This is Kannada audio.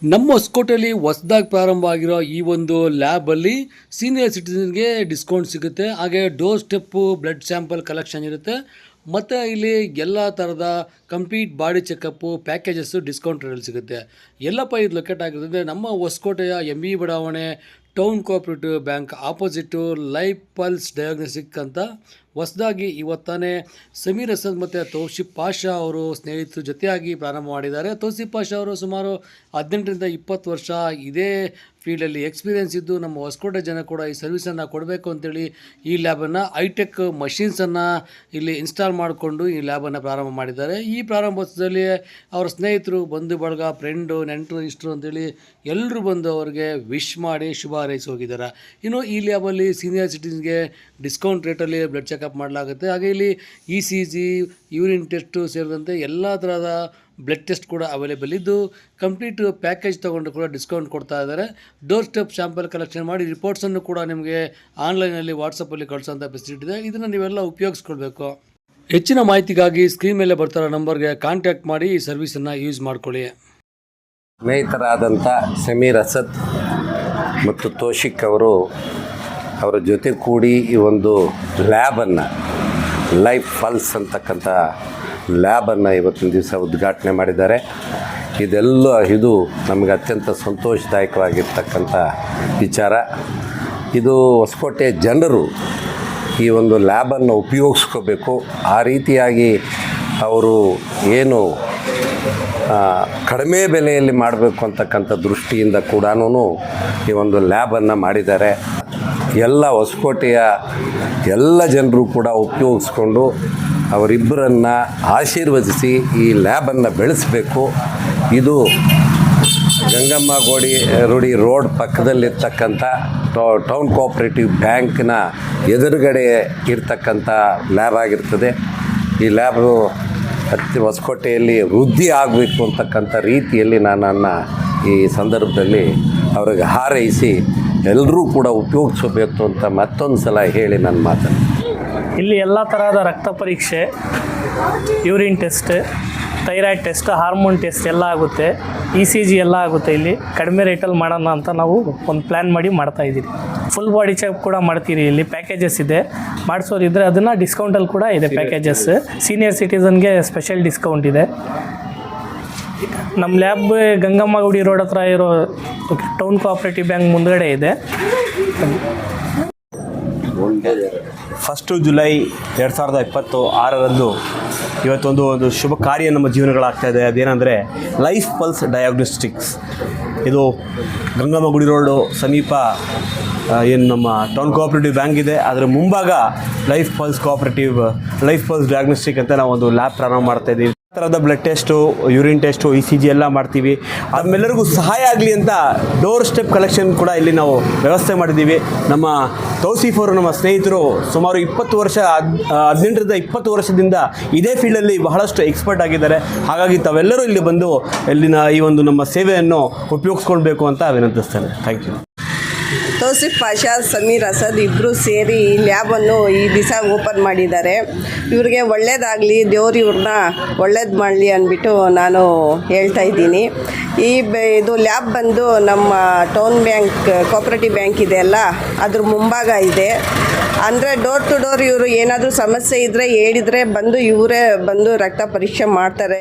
ನಮ್ಮ ಹೊಸಕೋಟೆಯಲ್ಲಿ ಹೊಸದಾಗಿ ಪ್ರಾರಂಭ ಆಗಿರೋ ಈ ಒಂದು ಲ್ಯಾಬಲ್ಲಿ ಸೀನಿಯರ್ ಸಿಟಿಸನ್ಗೆ ಡಿಸ್ಕೌಂಟ್ ಸಿಗುತ್ತೆ. ಹಾಗೆ door step blood sample collection ಇರುತ್ತೆ. ಮತ್ತು ಇಲ್ಲಿ ಎಲ್ಲ ಥರದ complete body checkup packages discount ರೇಟಲ್ಲಿ ಸಿಗುತ್ತೆ. ಎಲ್ಲಪ್ಪ ಇದು ಲೊಕೇಟ್ ಆಗಿರುತ್ತೆ ನಮ್ಮ ಹೊಸಕೋಟೆಯ ME ಬಡಾವಣೆ town cooperative bank ಆಪೋಸಿಟು life pulse diagnostic ಅಂತ ಹೊಸದಾಗಿ ಇವತ್ತಾನೆ ಸಮೀರ್ ಅಸದ್ ಮತ್ತು ತೌಸಿಫ್ ಪಾಷಾ ಅವರು ಸ್ನೇಹಿತರು ಜೊತೆಯಾಗಿ ಪ್ರಾರಂಭ ಮಾಡಿದ್ದಾರೆ. ತೌಸಿಫ್ ಪಾಷಾ ಅವರು ಸುಮಾರು 18ರಿಂದ 20 ವರ್ಷ ಇದೇ ಫೀಲ್ಡಲ್ಲಿ ಎಕ್ಸ್ಪೀರಿಯೆನ್ಸ್ ಇದ್ದು ನಮ್ಮ ಹೊಸಕೋಟೆ ಜನ ಕೂಡ ಈ ಸರ್ವಿಸನ್ನು ಕೊಡಬೇಕು ಅಂತೇಳಿ ಈ ಲ್ಯಾಬನ್ನು ಹೈಟೆಕ್ ಮಷಿನ್ಸನ್ನು ಇಲ್ಲಿ ಇನ್ಸ್ಟಾಲ್ ಮಾಡಿಕೊಂಡು ಈ ಲ್ಯಾಬನ್ನು ಪ್ರಾರಂಭ ಮಾಡಿದ್ದಾರೆ. ಈ ಪ್ರಾರಂಭೋತ್ಸವದಲ್ಲಿ ಅವರ ಸ್ನೇಹಿತರು ಬಂಧು ಬಳಗ ಫ್ರೆಂಡು ನೆಂಟರು ಇಷ್ಟರು ಅಂತೇಳಿ ಎಲ್ಲರೂ ಬಂದು ಅವರಿಗೆ ವಿಶ್ ಮಾಡಿ ಶುಭ ಹಾರೈಸಿ ಹೋಗಿದ್ದಾರೆ. ಇನ್ನು ಈ ಲ್ಯಾಬಲ್ಲಿ ಸೀನಿಯರ್ ಸಿಟಿಸನ್ಗೆ ಡಿಸ್ಕೌಂಟ್ ರೇಟಲ್ಲಿ ಬ್ಲಡ್ ಚೆಕಪ್ ಮಾಡಲಾಗುತ್ತೆ. ಹಾಗೆ ಇಲ್ಲಿ ECG ಯೂರಿನ್ ಟೆಸ್ಟು ಸೇರಿದಂತೆ ಎಲ್ಲ ಥರದ ಬ್ಲಡ್ ಟೆಸ್ಟ್ ಕೂಡ ಅವೈಲೇಬಲ್ ಇದ್ದು ಕಂಪ್ಲೀಟ್ ಪ್ಯಾಕೇಜ್ ತೊಗೊಂಡು ಕೂಡ ಡಿಸ್ಕೌಂಟ್ ಕೊಡ್ತಾ ಇದ್ದಾರೆ. ಡೋರ್ ಸ್ಟೆಪ್ ಸ್ಯಾಂಪಲ್ ಕಲೆಕ್ಷನ್ ಮಾಡಿ ರಿಪೋರ್ಟ್ಸನ್ನು ಕೂಡ ನಿಮಗೆ ಆನ್ಲೈನಲ್ಲಿ ವಾಟ್ಸಪ್ಪಲ್ಲಿ ಕಳಿಸೋಂಥ ಫೆಸಿಲಿಟಿ ಇದೆ. ಇದನ್ನು ನೀವೆಲ್ಲ ಉಪಯೋಗಿಸ್ಕೊಳ್ಬೇಕು. ಹೆಚ್ಚಿನ ಮಾಹಿತಿಗಾಗಿ ಸ್ಕ್ರೀನ್ ಮೇಲೆ ಬರ್ತಾರೋ ನಂಬರ್ಗೆ ಕಾಂಟ್ಯಾಕ್ಟ್ ಮಾಡಿ ಈ ಸರ್ವಿಸನ್ನು ಯೂಸ್ ಮಾಡ್ಕೊಳ್ಳಿ. ಸ್ನೇಹಿತರಾದಂಥ ಸಮೀರ್ ಅಸದ್ ಮತ್ತು ತೌಸಿಫ್ ಅವರು ಅವರ ಜೊತೆ ಕೂಡಿ ಈ ಒಂದು ಲ್ಯಾಬನ್ನು ಲೈಫ್ ಪಲ್ಸ್ ಅಂತಕ್ಕಂಥ ಲ್ಯಾಬನ್ನು ಇವತ್ತಿನ ದಿವಸ ಉದ್ಘಾಟನೆ ಮಾಡಿದ್ದಾರೆ. ಇದು ನಮಗೆ ಅತ್ಯಂತ ಸಂತೋಷದಾಯಕವಾಗಿರ್ತಕ್ಕಂಥ ವಿಚಾರ. ಇದು ಹೊಸಕೋಟೆ ಜನರು ಈ ಒಂದು ಲ್ಯಾಬನ್ನು ಉಪಯೋಗಿಸ್ಕೋಬೇಕು. ಆ ರೀತಿಯಾಗಿ ಅವರು ಏನು ಕಡಿಮೆ ಬೆಲೆಯಲ್ಲಿ ಮಾಡಬೇಕು ಅಂತಕ್ಕಂಥ ದೃಷ್ಟಿಯಿಂದ ಕೂಡ ಈ ಒಂದು ಲ್ಯಾಬನ್ನು ಮಾಡಿದ್ದಾರೆ. ಎಲ್ಲ ಹೊಸಕೋಟೆಯ ಎಲ್ಲ ಜನರು ಕೂಡ ಉಪಯೋಗಿಸ್ಕೊಂಡು ಅವರಿಬ್ಬರನ್ನು ಆಶೀರ್ವದಿಸಿ ಈ ಲ್ಯಾಬನ್ನು ಬೆಳೆಸಬೇಕು. ಇದು ಗಂಗಮ್ಮ ರೂಢಿ ರೋಡ್ ಪಕ್ಕದಲ್ಲಿರ್ತಕ್ಕಂಥ ಟೌನ್ ಕೋಆಪರೇಟಿವ್ ಬ್ಯಾಂಕ್ನ ಎದುರುಗಡೆ ಇರ್ತಕ್ಕಂಥ ಲ್ಯಾಬ್ ಆಗಿರ್ತದೆ. ಈ ಲ್ಯಾಬು ಹೊಸಕೋಟೆಯಲ್ಲಿ ವೃದ್ಧಿ ಆಗಬೇಕು ಅಂತಕ್ಕಂಥ ರೀತಿಯಲ್ಲಿ ನಾನು ಈ ಸಂದರ್ಭದಲ್ಲಿ ಅವ್ರಿಗೆ ಹಾರೈಸಿ ಎಲ್ಲರೂ ಕೂಡ ಉಪಯೋಗಿಸಬೇಕು ಅಂತ ಮತ್ತೊಂದು ಸಲ ಹೇಳಿ ನನ್ನ ಮಾತನ್ನು. ಇಲ್ಲಿ ಎಲ್ಲ ತರಹದ ರಕ್ತ ಪರೀಕ್ಷೆ, urine test, thyroid test, hormone test ಎಲ್ಲ ಆಗುತ್ತೆ. ECG ಎಲ್ಲ ಆಗುತ್ತೆ. ಇಲ್ಲಿ ಕಡಿಮೆ ರೇಟಲ್ಲಿ ಮಾಡೋಣ ಅಂತ ನಾವು ಒಂದು ಪ್ಲ್ಯಾನ್ ಮಾಡಿ ಮಾಡ್ತಾಯಿದ್ದೀವಿ. ಫುಲ್ ಬಾಡಿ ಚೆಕ್ ಕೂಡ ಮಾಡ್ತೀರಿ. ಇಲ್ಲಿ ಪ್ಯಾಕೇಜಸ್ ಇದೆ, ಮಾಡಿಸೋರಿದ್ದರೆ ಅದನ್ನು ಡಿಸ್ಕೌಂಟಲ್ಲಿ ಕೂಡ ಇದೆ ಪ್ಯಾಕೇಜಸ್. ಸೀನಿಯರ್ ಸಿಟಿಸನ್ಗೆ ಸ್ಪೆಷಲ್ ಡಿಸ್ಕೌಂಟ್ ಇದೆ. ನಮ್ಮ ಲ್ಯಾಬ್ ಗಂಗಮ್ಮ ಗುಡಿ ರೋಡ್ ಹತ್ರ ಇರೋ ಟೌನ್ ಕೋಆಪರೇಟಿವ್ ಬ್ಯಾಂಕ್ ಮುಂದುಗಡೆ ಇದೆ. 1 ಜುಲೈ 2026 ಇವತ್ತೊಂದು ಶುಭ ಕಾರ್ಯ ನಮ್ಮ ಜೀವನಗಳಾಗ್ತಾಯಿದೆ. ಅದೇನೆಂದರೆ ಲೈಫ್ ಪಲ್ಸ್ ಡಯಾಗ್ನೋಸ್ಟಿಕ್ಸ್. ಇದು ಗಂಗಮ್ಮ ಗುಡಿ ರೋಡು ಸಮೀಪ ಏನು ನಮ್ಮ ಟೌನ್ ಕೋಆಪರೇಟಿವ್ ಬ್ಯಾಂಕ್ ಇದೆ, ಅದರ ಮುಂಭಾಗ ಲೈಫ್ ಪಲ್ಸ್ ಡಯಾಗ್ನೋಸ್ಟಿಕ್ ಅಂತ ನಾವು ಒಂದು ಲ್ಯಾಬ್ ಪ್ರಾರಂಭ ಮಾಡ್ತಾಯಿದ್ದೀವಿ. ಥರದ blood test, urine test, ECG ಎಲ್ಲ ಮಾಡ್ತೀವಿ. ಅದನ್ನೆಲ್ಲರಿಗೂ ಸಹಾಯ ಆಗಲಿ ಅಂತ ಡೋರ್ ಸ್ಟೆಪ್ ಕಲೆಕ್ಷನ್ ಕೂಡ ಇಲ್ಲಿ ನಾವು ವ್ಯವಸ್ಥೆ ಮಾಡಿದ್ದೀವಿ. ನಮ್ಮ ತೌಸಿಫ್ ಅವರು ನಮ್ಮ ಸ್ನೇಹಿತರು ಸುಮಾರು 18ರಿಂದ 20 ವರ್ಷದಿಂದ ಇದೇ ಫೀಲ್ಡಲ್ಲಿ ಬಹಳಷ್ಟು ಎಕ್ಸ್ಪರ್ಟ್ ಆಗಿದ್ದಾರೆ. ಹಾಗಾಗಿ ತಾವೆಲ್ಲರೂ ಇಲ್ಲಿ ಬಂದು ಇಲ್ಲಿನ ಈ ಒಂದು ನಮ್ಮ ಸೇವೆಯನ್ನು ಉಪಯೋಗಿಸ್ಕೊಳ್ಬೇಕು ಅಂತ ವಿನಂತಿಸ್ತೇನೆ. Thank you. ತೌಸಿಫ್ ಪಾಷಾ, ಸಮೀರ್ ಅಸದ್ ಇಬ್ಬರು ಸೇರಿ ಈ ಲ್ಯಾಬನ್ನು ಈ ದಿವಸ ಓಪನ್ ಮಾಡಿದ್ದಾರೆ. ಇವ್ರಿಗೆ ಒಳ್ಳೇದಾಗಲಿ, ದೇವ್ರು ಇವ್ರನ್ನ ಒಳ್ಳೇದು ಮಾಡಲಿ ಅಂದ್ಬಿಟ್ಟು ನಾನು ಹೇಳ್ತಾ ಇದ್ದೀನಿ. ಇದು ಲ್ಯಾಬ್ ಬಂದು ನಮ್ಮ ಟೌನ್ ಬ್ಯಾಂಕ್ ಕೋಆಪರೇಟಿವ್ ಬ್ಯಾಂಕ್ ಇದೆ ಅಲ್ಲ, ಅದ್ರ ಮುಂಭಾಗ ಇದೆ. ಅಂದರೆ ಡೋರ್ ಟು ಡೋರ್ ಇವರು ಏನಾದರೂ ಸಮಸ್ಯೆ ಇದ್ದರೆ ಹೇಳಿದರೆ ಇವರೇ ಬಂದು ರಕ್ತ ಪರೀಕ್ಷೆ ಮಾಡ್ತಾರೆ.